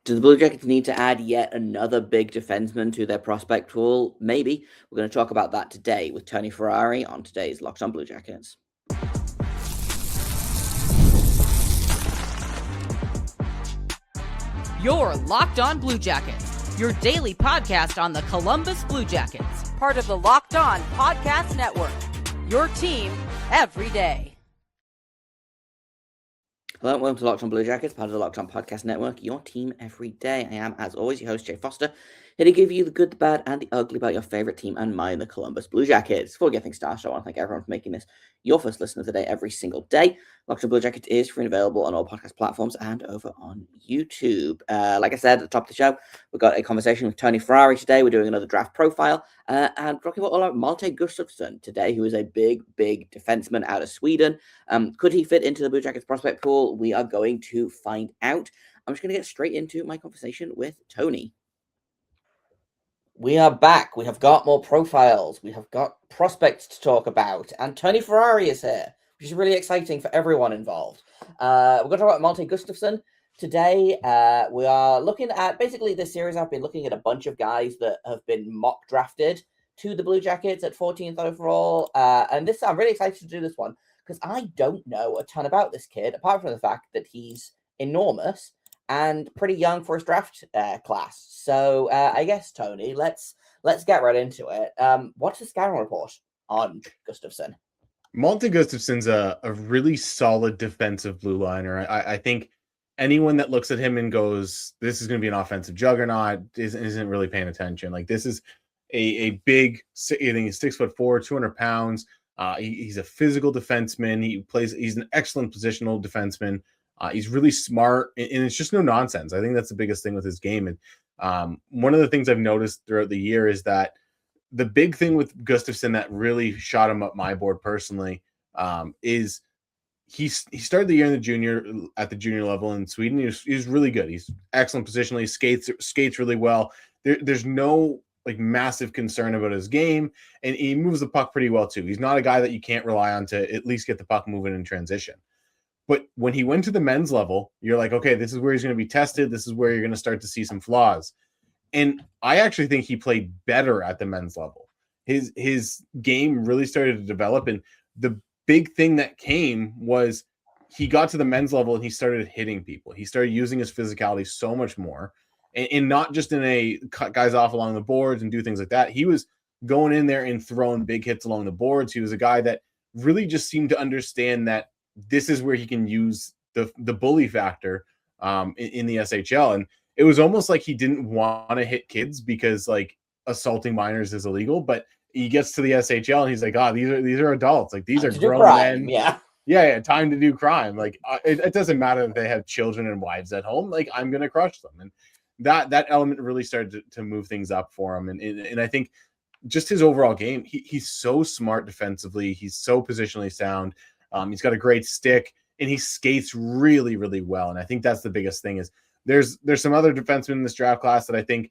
Do the Blue Jackets need to add yet another big defenseman to their prospect pool? Maybe. We're going to talk about that today with Tony Ferrari on today's Locked On Blue Jackets. You're Locked On Blue Jackets, your daily podcast on the Columbus Blue Jackets, part of the Locked On Podcast Network, your team every day. Hello and welcome to Locked On Blue Jackets, part of the Locked On Podcast Network, your team every day. I am, as always, your host, Jay Foster, here to give you the good, the bad, and the ugly about your favorite team and mine, the Columbus Blue Jackets. Before we get things started, I want to thank everyone for making this your first listen of the day every single day. Locked On Blue Jackets is free and available on all podcast platforms and over on YouTube. Like I said at the top of the show, we've got a conversation with Tony Ferrari today. We're doing another draft profile and talking about all about Malte Gustafsson today, who is a big defenseman out of Sweden. Could he fit into the Blue Jackets prospect pool? We are going to find out. I'm just going to get straight into my conversation with Tony. We are back. We have got more profiles. We have got prospects to talk about. And Tony Ferrari is here, which is really exciting for everyone involved. We're going to talk about Malte Gustaffson today. We are looking at, basically this series, I've been looking at a bunch of guys that have been mock drafted to the Blue Jackets at 14th overall. And this, I'm really excited to do this one because I don't know a ton about this kid, apart from the fact that he's enormous and pretty young for his draft class. So I guess, Tony, let's get right into it. What's the scouting report on Gustaffson? Malte Gustafsson's a really solid defensive blue liner. I think anyone that looks at him and goes, this is going to be an offensive juggernaut, isn't really paying attention. Like, this is a big, I think he's 6'4", 200 pounds. He's a physical defenseman. He's an excellent positional defenseman. He's really smart, and it's just no nonsense. I think that's the biggest thing with his game. And one of the things I've noticed throughout the year is that the big thing with Gustaffsson that really shot him up my board personally is he started the year at the junior level in Sweden. He's really good. He's excellent positionally. Skates really well. There's no like massive concern about his game, and he moves the puck pretty well too. He's not a guy that you can't rely on to at least get the puck moving in transition. But when he went to the men's level, you're like, okay, this is where he's going to be tested. This is where you're going to start to see some flaws. And I actually think he played better at the men's level. His game really started to develop. And the big thing that came was he got to the men's level and he started hitting people. He started using his physicality so much more. And not just in a cut guys off along the boards and do things like that. He was going in there and throwing big hits along the boards. He was a guy that really just seemed to understand that this is where he can use the bully factor in the SHL. And it was almost like he didn't want to hit kids because like assaulting minors is illegal, but he gets to the SHL and he's like, these are adults. Like, these are grown men. Yeah. Time to do crime. Like, it doesn't matter if they have children and wives at home. Like, I'm going to crush them. And that element really started to move things up for him. And I think just his overall game, he's so smart defensively. He's so positionally sound. He's got a great stick, and he skates really, really well. And I think that's the biggest thing is there's some other defensemen in this draft class that I think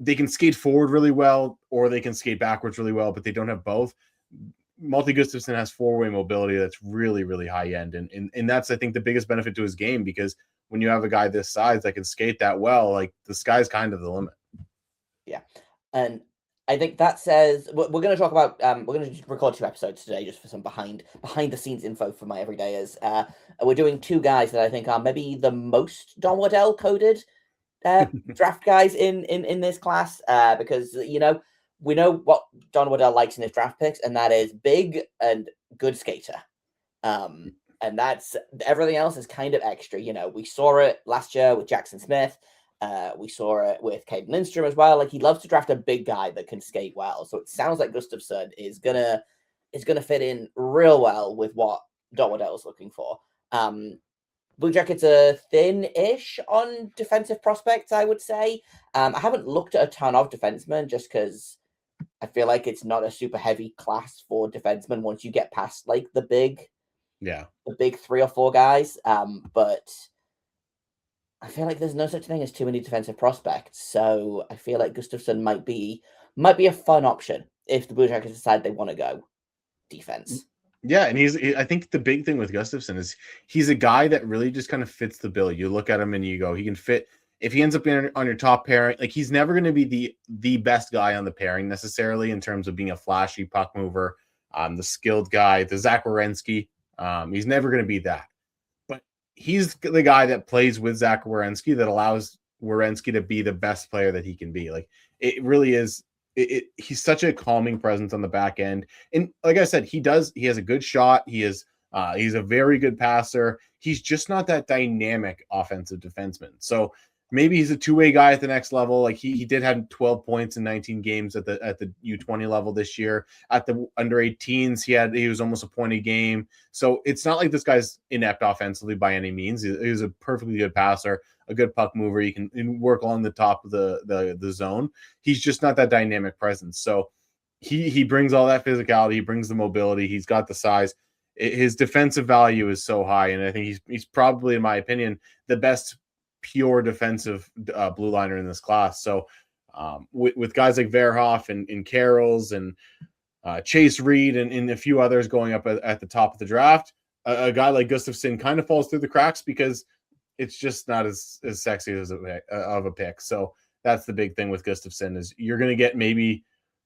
they can skate forward really well, or they can skate backwards really well, but they don't have both. Malte Gustaffsson has four-way mobility that's really, really high end. And that's, I think, the biggest benefit to his game, because when you have a guy this size that can skate that well, like, the sky's kind of the limit. Yeah. And I think that says we're going to talk about. We're going to record 2 episodes today just for some behind the scenes info for my everydayers. We're doing 2 guys that I think are maybe the most Don Waddell coded draft guys in this class, because we know what Don Waddell likes in his draft picks, and that is big and good skater. And that's everything else is kind of extra. We saw it last year with Jackson Smith. We saw it with Caden Lindstrom as well. Like, he loves to draft a big guy that can skate well. So it sounds like Gustaffsson is gonna fit in real well with what Don Waddell is looking for. Blue Jackets are thin-ish on defensive prospects, I would say. I haven't looked at a ton of defensemen just because I feel like it's not a super heavy class for defensemen once you get past like the big 3 or 4 guys. But I feel like there's no such thing as too many defensive prospects, so I feel like Gustaffsson might be a fun option if the Blue Jackets decide they want to go defense. Yeah, and I think the big thing with Gustaffsson is he's a guy that really just kind of fits the bill. You look at him and you go, he can fit if he ends up being on your top pairing, like he's never going to be the best guy on the pairing necessarily in terms of being a flashy puck mover, the skilled guy, the Zach Werenski. He's never going to be that. But he's the guy that plays with Zach Werenski that allows Werenski to be the best player that he can be. Like it really is. He's such a calming presence on the back end. And like I said, he has a good shot. He's a very good passer. He's just not that dynamic offensive defenseman. So maybe he's a two-way guy at the next level. Like he did have 12 points in 19 games at the U20 level this year. At the under 18s, he was almost a point a game. So it's not like this guy's inept offensively by any means. He's a perfectly good passer, a good puck mover. He can work along the top of the zone. He's just not that dynamic presence. So he brings all that physicality. He brings the mobility. He's got the size. His defensive value is so high, and I think he's probably, in my opinion, the best pure defensive blue liner in this class. So with guys like Verhoff and Carrolls and Chase Reed and a few others going up at the top of the draft, a guy like Gustaffson kind of falls through the cracks because it's just not as sexy of a pick. So that's the big thing with Gustaffson is you're going to get maybe,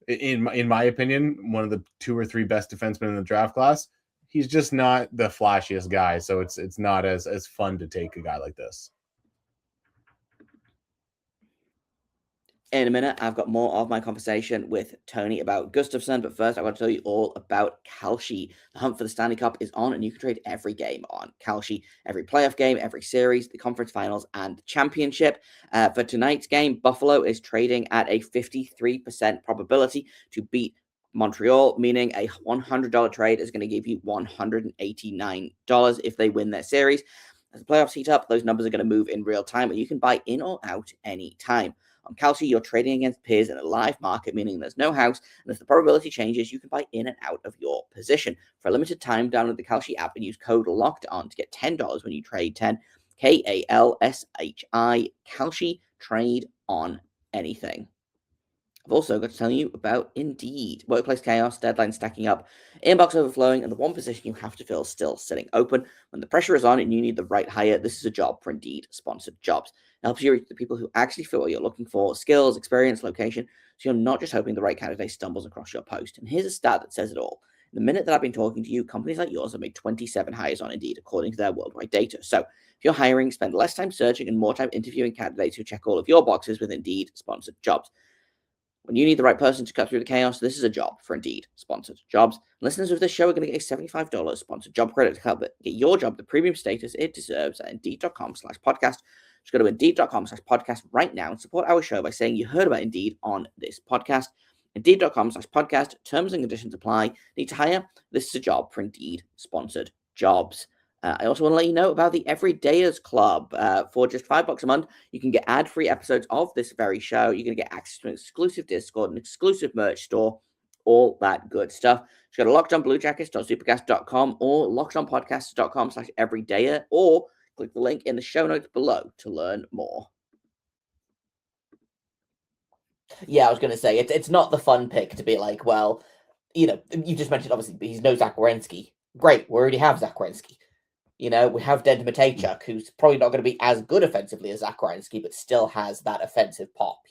in my opinion, one of the 2 or 3 best defensemen in the draft class. He's just not the flashiest guy, so it's not as fun to take a guy like this. In a minute, I've got more of my conversation with Tony about Gustaffson, but first I want to tell you all about Kalshi. The hunt for the Stanley Cup is on, and you can trade every game on Kalshi. Every playoff game, every series, the conference finals, and the championship. For tonight's game, Buffalo is trading at a 53% probability to beat Montreal, meaning a $100 trade is going to give you $189 if they win their series. As the playoffs heat up, those numbers are going to move in real time, and you can buy in or out any time. On Kalshi, you're trading against peers in a live market, meaning there's no house, and as the probability changes, you can buy in and out of your position. For a limited time, download the Kalshi app and use code LOCKEDON to get $10 when you trade 10. KALSHI, Kalshi, trade on anything. I've also got to tell you about Indeed. Workplace chaos, deadlines stacking up, inbox overflowing, and the one position you have to fill still sitting open. When the pressure is on and you need the right hire, this is a job for Indeed-sponsored jobs. It helps you reach the people who actually fit what you're looking for, skills, experience, location, so you're not just hoping the right candidate stumbles across your post. And here's a stat that says it all. The minute that I've been talking to you, companies like yours have made 27 hires on Indeed, according to their worldwide data. So if you're hiring, spend less time searching and more time interviewing candidates who check all of your boxes with Indeed-sponsored jobs. When you need the right person to cut through the chaos, this is a job for Indeed-sponsored jobs. Listeners of this show are going to get a $75 sponsored job credit to help get your job the premium status it deserves at Indeed.com/podcast. Just go to Indeed.com/podcast right now and support our show by saying you heard about Indeed on this podcast. Indeed.com/podcast. Terms and conditions apply. Need to hire? This is a job for Indeed-sponsored jobs. I also want to let you know about the Everydayers Club. For just $5 a month, you can get ad-free episodes of this very show. You're going to get access to an exclusive Discord, an exclusive merch store, all that good stuff. Just go to lockedonbluejackets.supercast.com or lockedonpodcasts.com/everydayer, or click the link in the show notes below to learn more. Yeah, I was going to say, it's not the fun pick to be like, well, you just mentioned, obviously, he's no Zach Werenski. Great, we already have Zach Werenski. We have Den Matejchuk, who's probably not going to be as good offensively as Zach Werenski, but still has that offensive pop,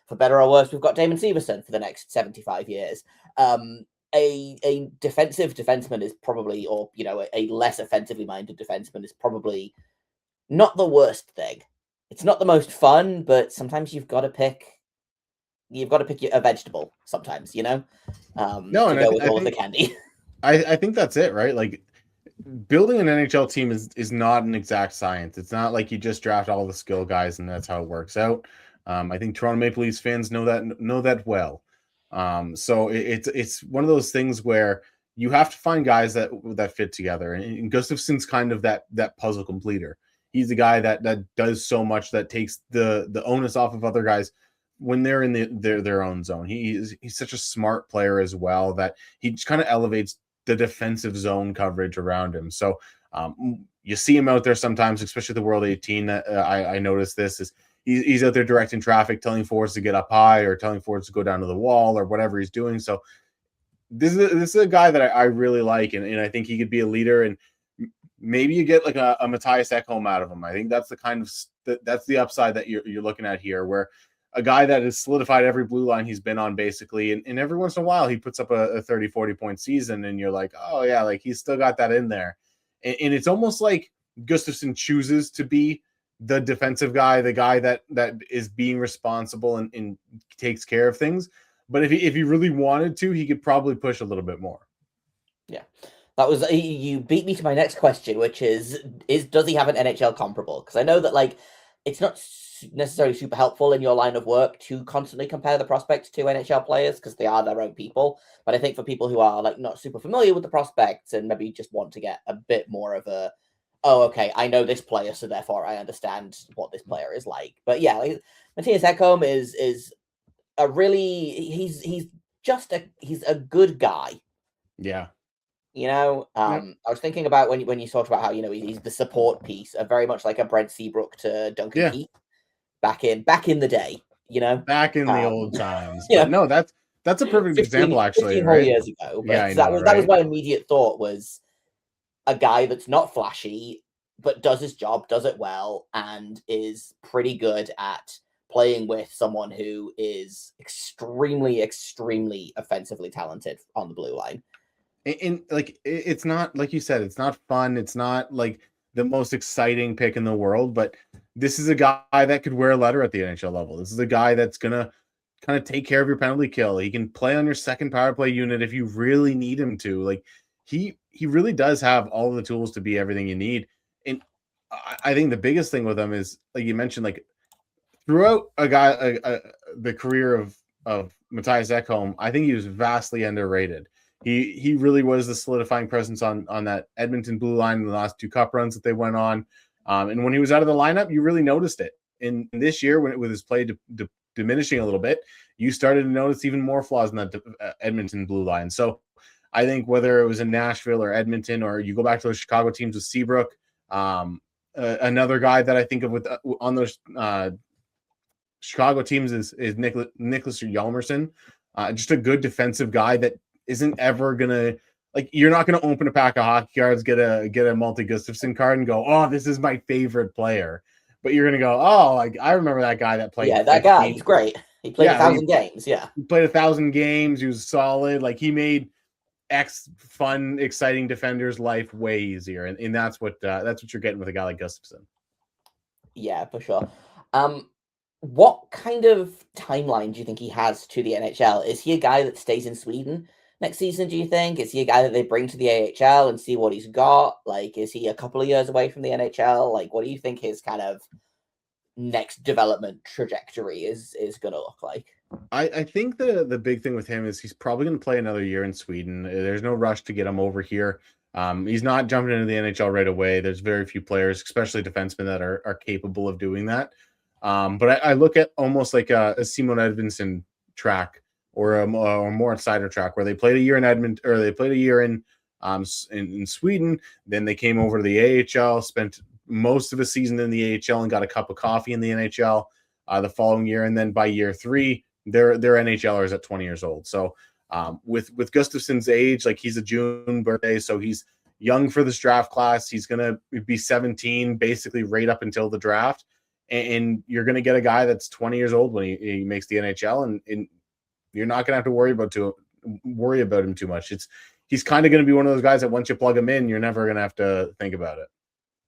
For better or worse, we've got Damon Severson for the next 75 years. A defensive defenseman is probably, or, a less offensively minded defenseman is probably not the worst thing. It's not the most fun, but sometimes you've got to pick a vegetable sometimes, No, to go with all of the candy. I think that's it, right? Like, building an NHL team is not an exact science. It's not like you just draft all the skill guys and that's how it works out. I think Toronto Maple Leafs fans know that well. So it's one of those things where you have to find guys that fit together. And Gustavsson's kind of that puzzle completer. He's the guy that does so much that takes the onus off of other guys when they're in their own zone. He's such a smart player as well that he just kind of elevates the defensive zone coverage around him. So you see him out there sometimes, especially the World 18. I noticed this is he's out there directing traffic, telling forwards to get up high or telling forwards to go down to the wall or whatever he's doing. So this is a guy that I really like, and I think he could be a leader. And maybe you get like a Matthias Ekholm out of him. I think that's the kind of that's the upside that you're looking at here, where a guy that has solidified every blue line he's been on basically, and every once in a while he puts up a 30-40 point season, and you're like, oh yeah, like he's still got that in there. And it's almost like Gustafsson chooses to be the defensive guy, the guy that is being responsible and takes care of things. But if he really wanted to, he could probably push a little bit more. Yeah. That was, you beat me to my next question, which is does he have an NHL comparable? Because I know that like it's not necessarily super helpful in your line of work to constantly compare the prospects to NHL players because they are their own people. But I think for people who are like not super familiar with the prospects and maybe just want to get a bit more of a, oh, okay, I know this player, so therefore I understand what this player is like. But yeah, like, Matthias Ekholm is a really he's a good guy. Yeah. You know, I was thinking about when you talked about how, you know, he's the support piece, very much like a Brent Seabrook to Duncan Keith back in the day, you know, back in the old times. Yeah, but no, that's a perfect 15, example, actually. 15 right? whole years ago. But yeah, that was my immediate thought, was a guy that's not flashy, but does his job, does it well, and is pretty good at playing with someone who is extremely, extremely offensively talented on the blue line. And like, it's not, like you said, it's not fun. It's not like the most exciting pick in the world, but this is a guy that could wear a letter at the NHL level. This is a guy that's going to kind of take care of your penalty kill. He can play on your second power play unit if you really need him to. Like, he really does have all the tools to be everything you need. And I think the biggest thing with him is, like you mentioned, like throughout the career of Matthias Ekholm, I think he was vastly underrated. He really was the solidifying presence on that Edmonton blue line in the last two cup runs that they went on. And when he was out of the lineup, you really noticed it. And this year, with his play diminishing a little bit, you started to notice even more flaws in that Edmonton blue line. So I think whether it was in Nashville or Edmonton, or you go back to those Chicago teams with Seabrook, another guy that I think of with on those Chicago teams is Nicholas Hjalmarsson, just a good defensive guy that isn't ever gonna, like, you're not gonna open a pack of hockey cards, get a Malte Gustaffson card and go, oh, this is my favorite player. But you're gonna go, oh, like, I remember that guy that played. Yeah, that guy, he's great. He played 1,000 games. Yeah, he played 1,000 games. He was solid. Like, he made fun, exciting defender's life way easier, and that's what you're getting with a guy like Gustaffson. Yeah, for sure. What kind of timeline do you think he has to the NHL? Is he a guy that stays in Sweden next season, do you think? Is he a guy that they bring to the AHL and see what he's got? Like, is he a couple of years away from the NHL? Like, what do you think his kind of next development trajectory is going to look like? I think the big thing with him is he's probably going to play another year in Sweden. There's no rush to get him over here. He's not jumping into the NHL right away. There's very few players, especially defensemen, that are capable of doing that. But I look at almost like a Simon Edvinsson track, or a more insider track, where they played a year in Edmonton, or they played a year in Sweden. Then they came over to the AHL, spent most of a season in the AHL, and got a cup of coffee in the NHL the following year. And then by year 3, they're NHLers at 20 years old. So with Gustafsson's age, like, he's a June birthday, so he's young for this draft class. He's going to be 17 basically right up until the draft. And you're going to get a guy that's 20 years old when he makes the NHL, and you're not going to have to worry about him too much. He's kind of going to be one of those guys that once you plug him in, you're never going to have to think about it.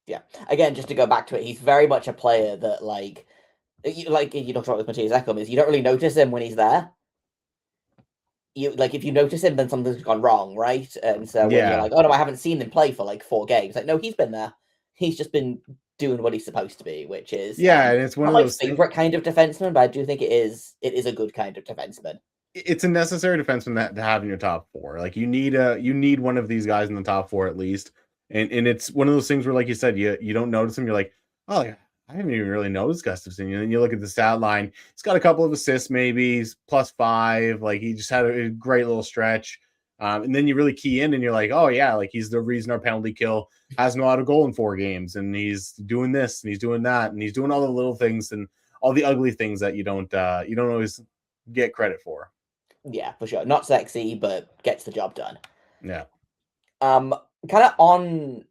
Yeah. Again, just to go back to it, he's very much a player that, like you talked about with Matthias Ekholm, is you don't really notice him when he's there. If you notice him, then something's gone wrong, right? And so when you're like, oh no, I haven't seen him play for like 4 games. Like, no, he's been there. He's just been doing what he's supposed to be, which is and it's one of those favorite kind of defenseman, but I do think it is a good kind of defenseman. It's a necessary defenseman to have in your top 4. Like, you need one of these guys in the top 4 at least. And it's one of those things where, like you said, you don't notice him. You're like, oh yeah, I haven't even really noticed Gustafsson. And then you look at the stat line. He's got a couple of assists, maybe. He's +5. Like, he just had a great little stretch. And then you really key in and you're like, oh yeah, like, he's the reason our penalty kill hasn't allowed a goal in 4 games. And he's doing this and he's doing that. And he's doing all the little things and all the ugly things that you don't always get credit for. Yeah, for sure. Not sexy, but gets the job done. Yeah. Kind of on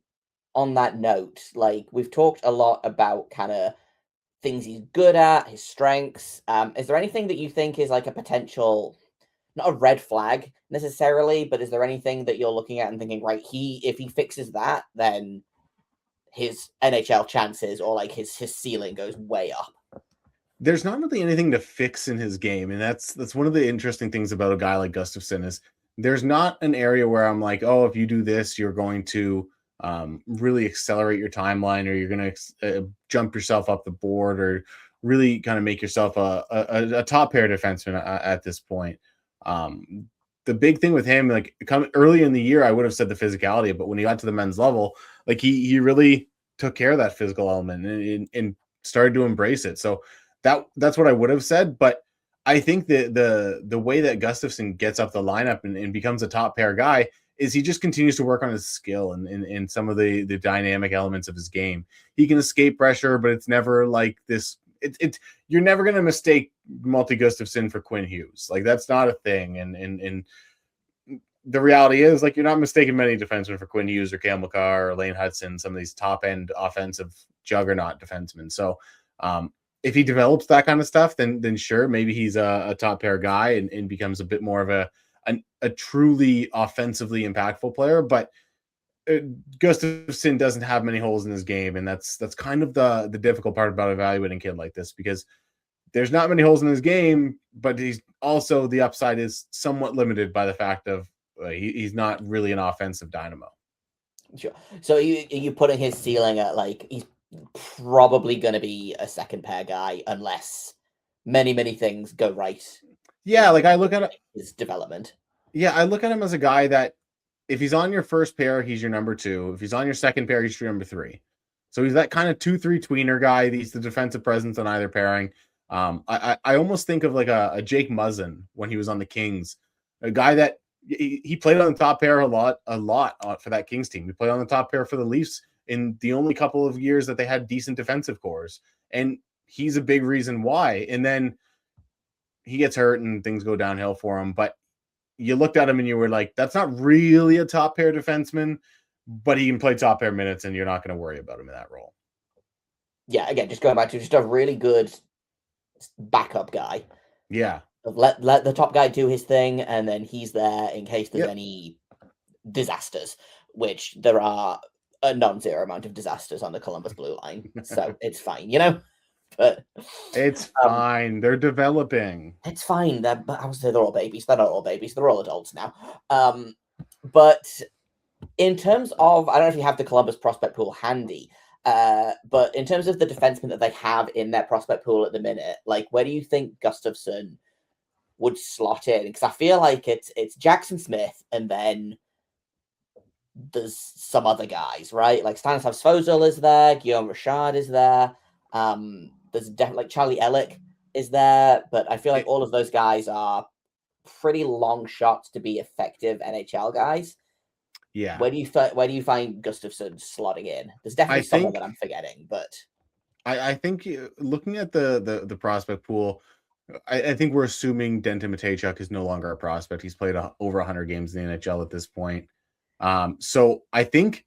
on that note, like we've talked a lot about kind of things he's good at, his strengths. Is there anything that you think is like a potential, not a red flag necessarily, but is there anything that you're looking at and thinking, right, if he fixes that, then his NHL chances or like his ceiling goes way up? There's not really anything to fix in his game, and that's one of the interesting things about a guy like Gustafsson is there's not an area where I'm like, oh, if you do this, you're going to really accelerate your timeline, or you're going to jump yourself up the board, or really kind of make yourself a top pair defenseman at this point. The big thing with him, like early in the year, I would have said the physicality, but when he got to the men's level, like he really took care of that physical element and started to embrace it. So that's what I would have said. But I think that the way that Gustaffson gets up the lineup and becomes a top pair guy is he just continues to work on his skill and some of the dynamic elements of his game. He can escape pressure, but it's never like this. You're never going to mistake Malte Gustaffson for Quinn Hughes. Like that's not a thing. And the reality is, like, you're not mistaking many defensemen for Quinn Hughes or Cale Makar or Lane Hudson, some of these top end offensive juggernaut defensemen. So if he develops that kind of stuff, then sure, maybe he's a top pair guy and becomes a bit more of a truly offensively impactful player. But Gustavsson doesn't have many holes in his game, and that's kind of the difficult part about evaluating a kid like this, because there's not many holes in his game, but he's also, the upside is somewhat limited by the fact of he's not really an offensive dynamo. Sure. So are you putting his ceiling at like he's probably going to be a second pair guy unless many things go right? Yeah, like I look at his development. Yeah, I look at him as a guy that if he's on your first pair, he's your number 2. If he's on your second pair, he's your number 3. So he's that kind of 2-3 tweener guy. He's the defensive presence on either pairing. I almost think of like a Jake Muzzin when he was on the Kings, a guy that he played on the top pair a lot for that Kings team. He played on the top pair for the Leafs in the only couple of years that they had decent defensive cores, and he's a big reason why. And then he gets hurt and things go downhill for him. But you looked at him and you were like, that's not really a top pair defenseman, but he can play top pair minutes and you're not going to worry about him in that role. Yeah, again, just going back to just a really good backup guy. Yeah. Let the top guy do his thing, and then he's there in case there's any disasters, which there are a non-zero amount of disasters on the Columbus blue line. So it's fine, But it's fine. They're developing. It's fine. They're all babies. They're not all babies. They're all adults now. But in terms of, I don't know if you have the Columbus prospect pool handy, but in terms of the defensemen that they have in their prospect pool at the minute, like where do you think Gustafsson would slot in? Because I feel like it's Jackson Smith, and then there's some other guys, right? Like Stanislav Svozil is there, Guillaume Richard is there. There's definitely like Charlie Ellick is there, but I feel like all of those guys are pretty long shots to be effective NHL guys. Yeah. Where do you find Gustafsson slotting in? There's definitely someone that I'm forgetting, but I think looking at the prospect pool, I think we're assuming Denton Matejchuk is no longer a prospect. He's played over 100 games in the NHL at this point. So I think,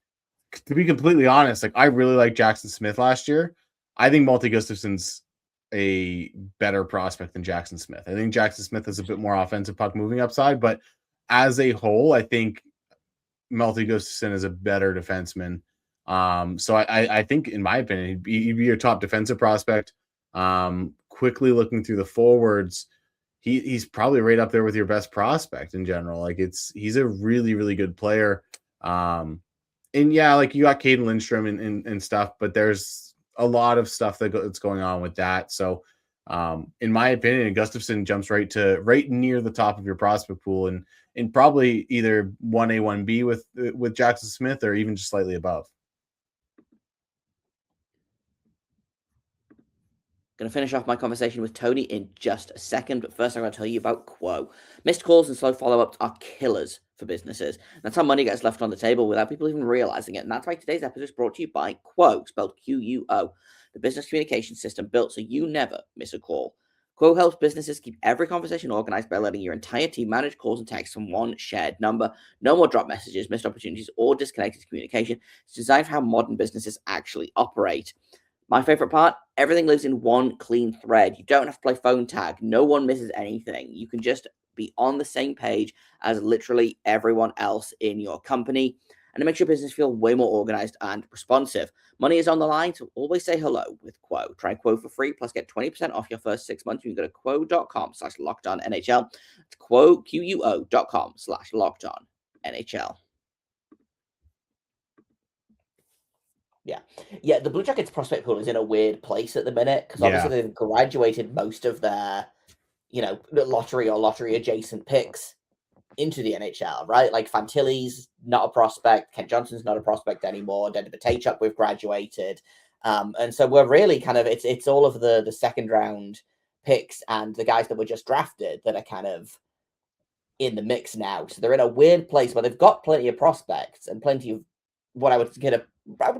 to be completely honest, like I really liked Jackson Smith last year. I think Malte Gustafsson's a better prospect than Jackson Smith. I think Jackson Smith has a bit more offensive puck moving upside, but as a whole, I think Malte Gustafsson is a better defenseman. So I think, in my opinion, he'd be your top defensive prospect. Quickly looking through the forwards, he's probably right up there with your best prospect in general. Like he's a really, really good player. And yeah, like you got Caden Lindstrom and stuff, but there's a lot of stuff that's going on with that. So in my opinion, Gustavsson jumps right near the top of your prospect pool and probably either 1A, 1B with Jackson Smith, or even just slightly above. Going to finish off my conversation with Tony in just a second, but first I'm going to tell you about Quo. Missed calls and slow follow-ups are killers for businesses. That's how money gets left on the table without people even realizing it, and that's why today's episode is brought to you by Quo, spelled Quo, the business communication system built so you never miss a call. Quo helps businesses keep every conversation organized by letting your entire team manage calls and texts from one shared number. No more drop messages, missed opportunities, or disconnected communication. It's designed for how modern businesses actually operate. My favorite part, everything lives in one clean thread. You don't have to play phone tag. No one misses anything. You can just be on the same page as literally everyone else in your company. And it makes your business feel way more organized and responsive. Money is on the line, so always say hello with Quo. Try Quo for free, plus get 20% off your first 6 months. You can go to quo.com/lockedonnhl. It's Quo, QUO.com/lockedonnhl. Yeah, the Blue Jackets prospect pool is in a weird place at the minute because obviously they've graduated most of their, lottery or lottery adjacent picks into the NHL, right? Like Fantilli's not a prospect, Kent Johnson's not a prospect anymore, Denver Bataychuk we've graduated, and so we're really kind of it's all of the second round picks and the guys that were just drafted that are kind of in the mix now. So they're in a weird place where they've got plenty of prospects and plenty of what I would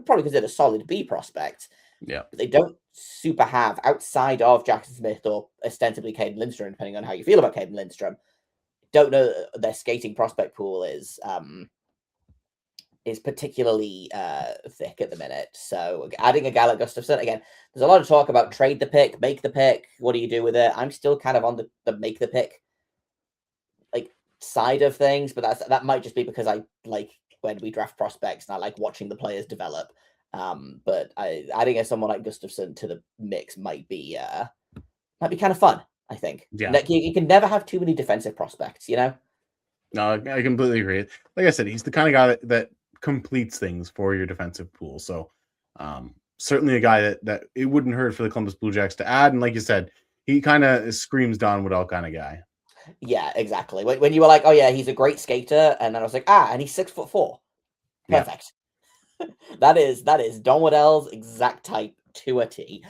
probably consider solid B prospects. Yeah. But they don't super have outside of Jackson Smith or ostensibly Caden Lindstrom, depending on how you feel about Caden Lindstrom. Don't know their skating prospect pool is particularly thick at the minute. So adding a guy like Gustaffson, again, there's a lot of talk about trade the pick, make the pick. What do you do with it? I'm still kind of on the make the pick like side of things, but that might just be because I like when we draft prospects and I like watching the players develop. But adding someone like Gustaffson to the mix might be kind of fun. I think. Yeah. Like, you can never have too many defensive prospects, No, I completely agree. Like I said, he's the kind of guy that completes things for your defensive pool. So certainly a guy that it wouldn't hurt for the Columbus Blue Jackets to add. And like you said, he kind of screams Don Waddell kind of guy. Yeah, exactly. When you were like, oh yeah, he's a great skater, and then I was like, and he's 6'4". Perfect. Yeah. that is Don Waddell's exact type to a T.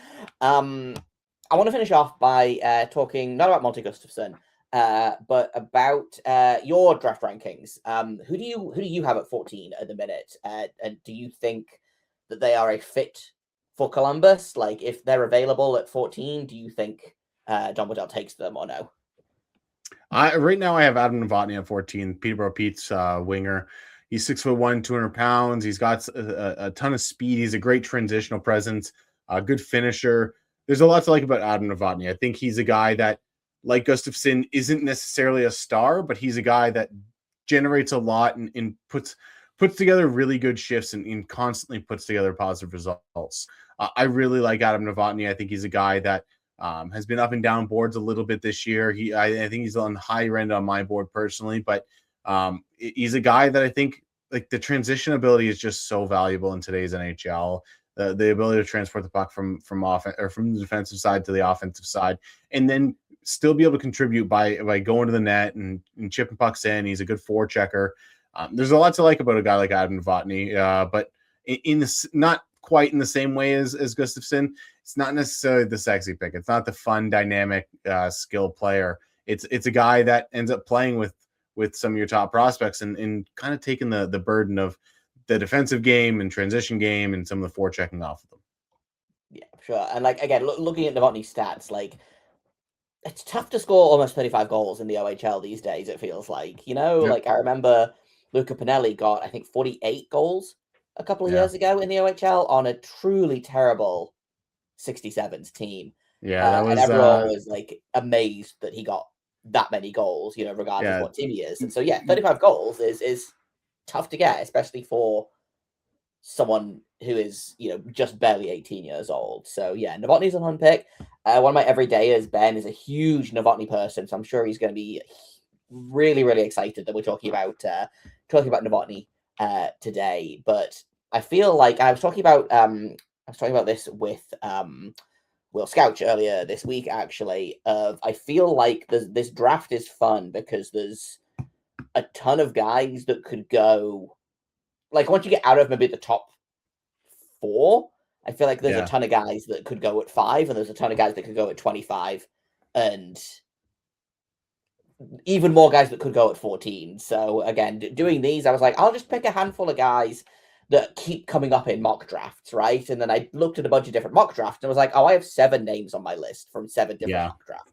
I want to finish off by talking not about Malte Gustaffson, but about your draft rankings. Who do you have at 14 at the minute? And do you think that they are a fit for Columbus? Like, if they're available at 14, do you think Don Waddell takes them or no? Right now I have Adam Novotny at 14, Peterborough Pete's winger. He's 6'1", 200 pounds. He's got a ton of speed. He's a great transitional presence, a good finisher. There's a lot to like about Adam Novotny. I think he's a guy that, like Gustaffson, isn't necessarily a star, but he's a guy that generates a lot and puts together really good shifts and constantly puts together positive results. I really like Adam Novotny. I think he's a guy that has been up and down boards a little bit this year. I think he's on the higher end on my board personally, but he's a guy that I think like the transition ability is just so valuable in today's NHL. The ability to transport the puck from offense or from the defensive side to the offensive side, and then still be able to contribute by going to the net and chipping pucks in. He's a good forechecker. There's a lot to like about a guy like Adam Novotny, but in this, not quite in the same way as Gustaffson. It's not necessarily the sexy pick. It's not the fun, dynamic, skill player. It's a guy that ends up playing with some of your top prospects and kind of taking the burden of the defensive game and transition game and some of the forechecking off of them. Yeah, sure. And like, again, looking at Novotny's stats, like, it's tough to score almost 35 goals in the OHL these days, it feels like. Like I remember Luca Pinelli got, I think, 48 goals a couple of years ago in the OHL on a truly terrible 67s team. Yeah, and everyone was like amazed that he got that many goals, regardless of what team he is. And so, 35 goals is tough to get, especially for someone who is, just barely 18 years old. So, Novotny's an on pick. One of my everydayers, Ben, is a huge Novotny person, so I'm sure he's going to be really, really excited that we're talking about Novotny today. But I feel like I was talking about this with Will Scouch earlier this week, actually. I feel like this draft is fun because there's a ton of guys that could go, like, once you get out of maybe the top 4, I feel like there's a ton of guys that could go at 5, and there's a ton of guys that could go at 25, and even more guys that could go at 14. So again, doing these, I was like, I'll just pick a handful of guys that keep coming up in mock drafts, right? And then I looked at a bunch of different mock drafts and was like, I have 7 names on my list from 7 different mock drafts.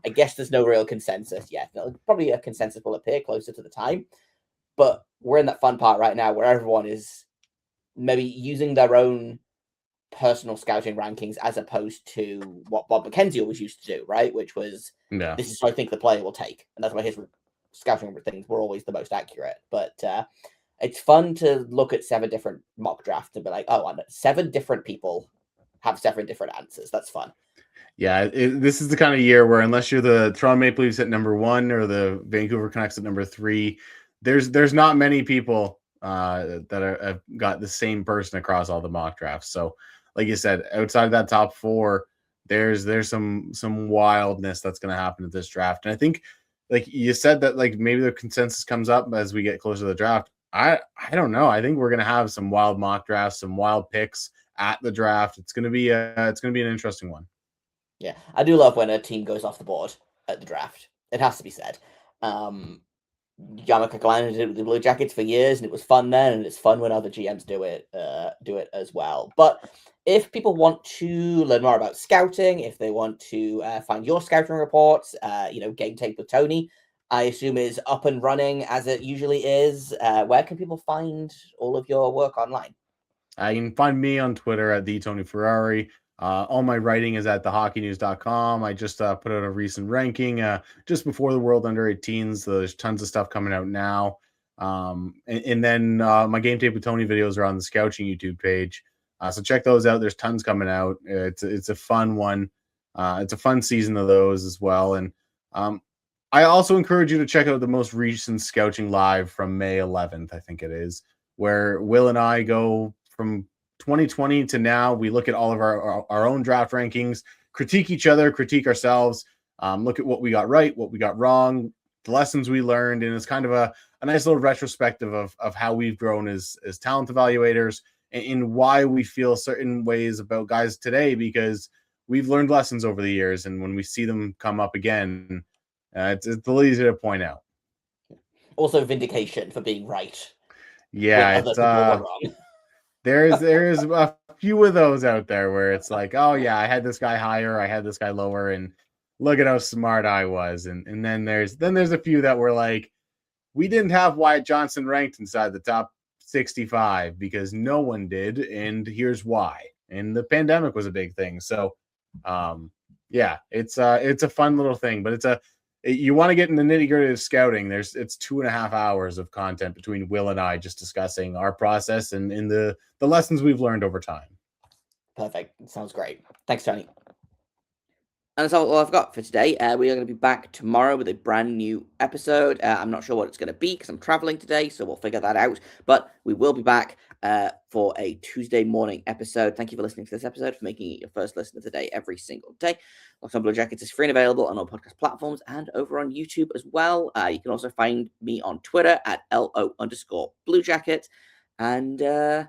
I guess there's no real consensus yet. Probably a consensus will appear closer to the time, but we're in that fun part right now where everyone is maybe using their own personal scouting rankings as opposed to what Bob McKenzie always used to do, right? Which was, this is what I think the player will take, and that's why his scouting things were always the most accurate. But it's fun to look at 7 different mock drafts and be like, oh, 7 different people have 7 different answers. That's fun. Yeah, this is the kind of year where unless you're the Toronto Maple Leafs at number 1 or the Vancouver Canucks at number 3, there's not many people that have got the same person across all the mock drafts. So, like you said, outside of that top 4, there's some wildness that's going to happen at this draft. And I think, like you said, that like maybe the consensus comes up as we get closer to the draft. I don't know. I think we're going to have some wild mock drafts, some wild picks at the draft. It's going to be an interesting one. Yeah, I do love when a team goes off the board at the draft. It has to be said. Yarmo Kekalainen did it with the Blue Jackets for years, and it was fun then, and it's fun when other GMs do it as well. But if people want to learn more about scouting, if they want to find your scouting reports, Game Tape with Tony, I assume is up and running as it usually is. Where can people find all of your work online? You can find me on Twitter at the Tony Ferrari. All my writing is at thehockeynews.com. I just put out a recent ranking just before the World Under 18s. So there's tons of stuff coming out now. And then my Game Tape with Tony videos are on the Scouting YouTube page. So check those out. There's tons coming out. It's a fun one. It's a fun season of those as well. And I also encourage you to check out the most recent Scouting Live from May 11th, I think it is, where Will and I go from 2020 to now. We look at all of our own draft rankings, critique each other, critique ourselves, look at what we got right, what we got wrong, the lessons we learned, and it's kind of a nice little retrospective of how we've grown as talent evaluators and why we feel certain ways about guys today, because we've learned lessons over the years, and when we see them come up again, it's a little easy to point out. Also, vindication for being right. Yeah, it's there is a few of those out there where it's like, oh yeah, I had this guy higher, I had this guy lower, and look at how smart I was. And then there's a few that were like, we didn't have Wyatt Johnson ranked inside the top 65 because no one did, and here's why. And the pandemic was a big thing. So yeah, it's a fun little thing, but you want to get in the nitty-gritty of scouting. It's 2.5 hours of content between Will and I just discussing our process and in the lessons we've learned over time. Perfect. Sounds great. Thanks, Tony. And that's all I've got for today. We are going to be back tomorrow with a brand new episode. I'm not sure what it's going to be because I'm traveling today, so we'll figure that out. But we will be back for a Tuesday morning episode. Thank you for listening to this episode, for making it your first listen of the day every single day. Locked On Blue Jackets is free and available on all podcast platforms and over on YouTube as well. You can also find me on Twitter at LO_Blue Jacket. And don't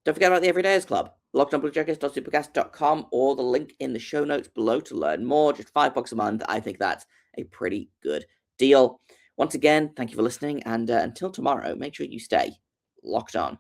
forget about the Everydayers Club. LockedOnBlueJackets.supercast.com, or the link in the show notes below to learn more. Just $5 a month. I think that's a pretty good deal. Once again, thank you for listening, and until tomorrow, make sure you stay locked on.